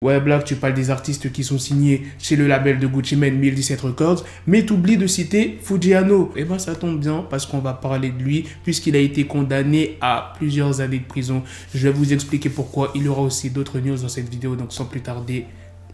Ouais, Black, tu parles des artistes qui sont signés chez le label de Gucci Mane 1017 Records, mais t'oublies de citer Fuggiano. Eh ben, ça tombe bien parce qu'on va parler de lui puisqu'il a été condamné à plusieurs années de prison. Je vais vous expliquer pourquoi. Il y aura aussi d'autres news dans cette vidéo, donc sans plus tarder,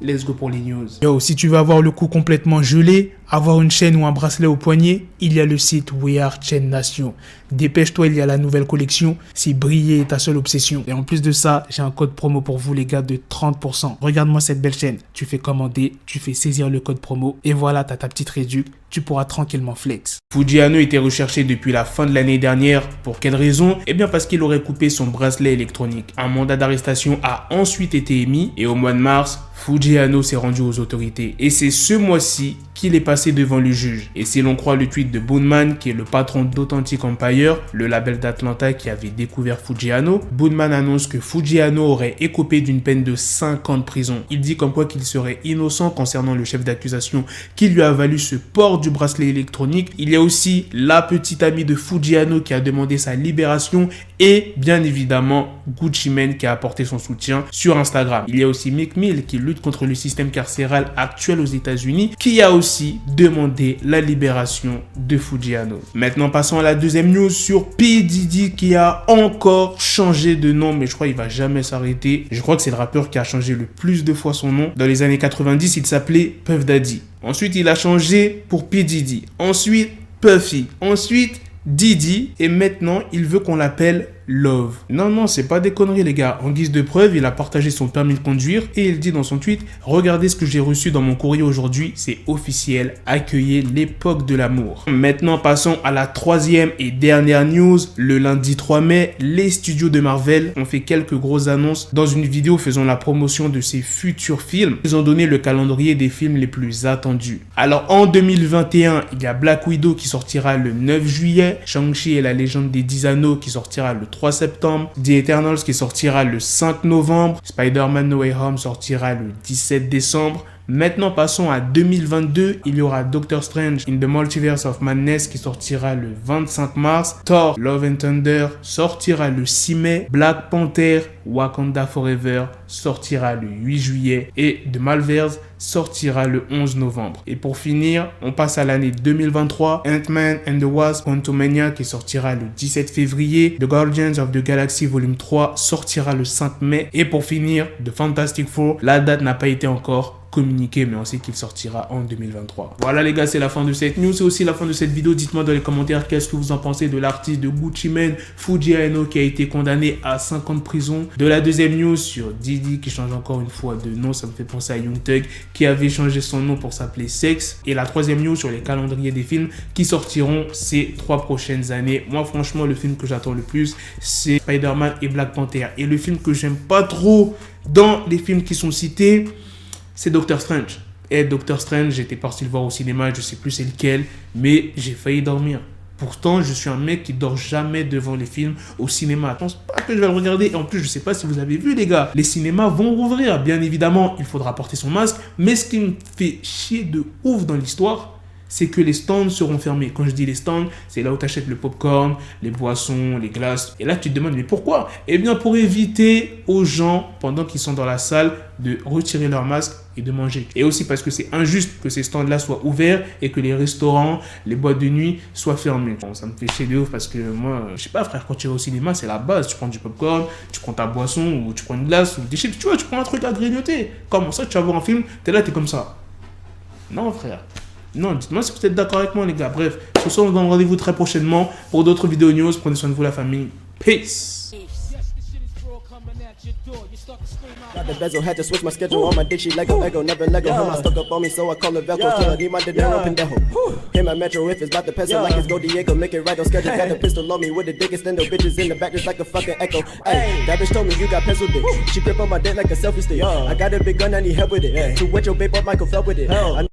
let's go pour les news. Yo, si tu veux avoir le cou complètement gelé, avoir une chaîne ou un bracelet au poignet, il y a le site We Are Chain Nation. Dépêche-toi, il y a la nouvelle collection si briller est ta seule obsession. Et en plus de ça, j'ai un code promo pour vous les gars de 30%. Regarde-moi cette belle chaîne. Tu fais commander, tu fais saisir le code promo et voilà, t'as ta petite réduc. Tu pourras tranquillement flex. Fuggiano était recherché depuis la fin de l'année dernière. Pour quelle raison? Eh bien parce qu'il aurait coupé son bracelet électronique. Un mandat d'arrestation a ensuite été émis et au mois de mars, Fuggiano s'est rendu aux autorités. Et c'est ce mois-ci qu'il est passé devant le juge. Et si l'on croit le tweet de Boonman, qui est le patron d'Authentic Empire, le label d'Atlanta qui avait découvert Fuggiano, Boonman annonce que Fuggiano aurait écopé d'une peine de 5 ans de prison. Il dit comme quoi qu'il serait innocent concernant le chef d'accusation qui lui a valu ce port du bracelet électronique. Il y a aussi la petite amie de Fuggiano qui a demandé sa libération et bien évidemment Gucci Mane qui a apporté son soutien sur Instagram. Il y a aussi Meek Mill qui lutte contre le système carcéral actuel aux États-Unis qui a aussi demandé la libération de Fuggiano. Maintenant passons à la deuxième news sur P. Diddy qui a encore changé de nom, mais je crois qu'il va jamais s'arrêter. Je crois que c'est le rappeur qui a changé le plus de fois son nom. Dans les années 90, il s'appelait Puff Daddy. Ensuite, il a changé pour P. Diddy. Ensuite, Puffy. Ensuite, Diddy. Et maintenant, il veut qu'on l'appelle Love. Non, c'est pas des conneries les gars. En guise de preuve, il a partagé son permis de conduire et il dit dans son tweet: regardez ce que j'ai reçu dans mon courrier aujourd'hui, c'est officiel, accueillez l'époque de l'amour. Maintenant, passons à la troisième et dernière news. Le lundi 3 mai, les studios de Marvel ont fait quelques grosses annonces dans une vidéo faisant la promotion de ses futurs films. Ils ont donné le calendrier des films les plus attendus. Alors en 2021, il y a Black Widow qui sortira le 9 juillet, Shang-Chi et la légende des 10 anneaux qui sortira le 3 septembre, The Eternals qui sortira le 5 novembre, Spider-Man No Way Home sortira le 17 décembre. Maintenant passons à 2022, il y aura Doctor Strange in the Multiverse of Madness qui sortira le 25 mars, Thor Love and Thunder sortira le 6 mai, Black Panther Wakanda Forever sortira le 8 juillet et The Marvels sortira le 11 novembre. Et pour finir, on passe à l'année 2023, Ant-Man and the Wasp Quantumania qui sortira le 17 février, The Guardians of the Galaxy Volume 3 sortira le 5 mai et pour finir, The Fantastic Four, la date n'a pas été encore communiqué, mais on sait qu'il sortira en 2023. Voilà les gars, c'est la fin de cette news, c'est aussi la fin de cette vidéo. Dites-moi dans les commentaires qu'est-ce que vous en pensez de l'artiste de Gucci Mane, Fuggiano, qui a été condamné à 5 ans de prison. De la deuxième news sur Diddy qui change encore une fois de nom, ça me fait penser à Young Thug qui avait changé son nom pour s'appeler Sex. Et la troisième news sur les calendriers des films qui sortiront ces 3 prochaines années. Moi franchement, le film que j'attends le plus, c'est Spider-Man et Black Panther. Et le film que j'aime pas trop dans les films qui sont cités, c'est Doctor Strange. Et Doctor Strange, j'étais parti le voir au cinéma, je sais plus c'est lequel, mais j'ai failli dormir. Pourtant, je suis un mec qui dort jamais devant les films au cinéma. Je pense pas que je vais le regarder. Et en plus, je sais pas si vous avez vu les gars, les cinémas vont rouvrir. Bien évidemment, il faudra porter son masque. Mais ce qui me fait chier de ouf dans l'histoire, c'est que les stands seront fermés. Quand je dis les stands, c'est là où tu achètes le popcorn, les boissons, les glaces. Et là, tu te demandes, mais pourquoi? Eh bien, pour éviter aux gens, pendant qu'ils sont dans la salle, de retirer leur masque et de manger. Et aussi parce que c'est injuste que ces stands-là soient ouverts et que les restaurants, les boîtes de nuit soient fermés. Bon, ça me fait chier de ouf parce que moi, je sais pas frère, quand tu vas au cinéma, c'est la base. Tu prends du popcorn, tu prends ta boisson ou tu prends une glace ou des chips, tu vois, tu prends un truc à grignoter. Comment ça, tu vas voir un film, t'es là, t'es comme ça. Non frère. Non, dites-moi si vous êtes d'accord avec moi les gars. Bref, ce soir on se donne rendez-vous très prochainement pour d'autres vidéos news. Prenez soin de vous la famille. Peace. Got the bezel, had to switch my schedule on my dick, she Lego, never Lego. Him, I stuck up on me, so I call it Velcro. Killer, need my dinero, pendejo. Hit my metro if it's about to peso, like it's Go Diego, make it right on schedule. Got the pistol on me with the dick extendo, bitches in the back just like a fucking echo. Hey, that bitch told me you got pencil dick. She grip on my dick like a selfie stick. I got a big gun, I need help with it. To wet your babe up, Michael fell with it.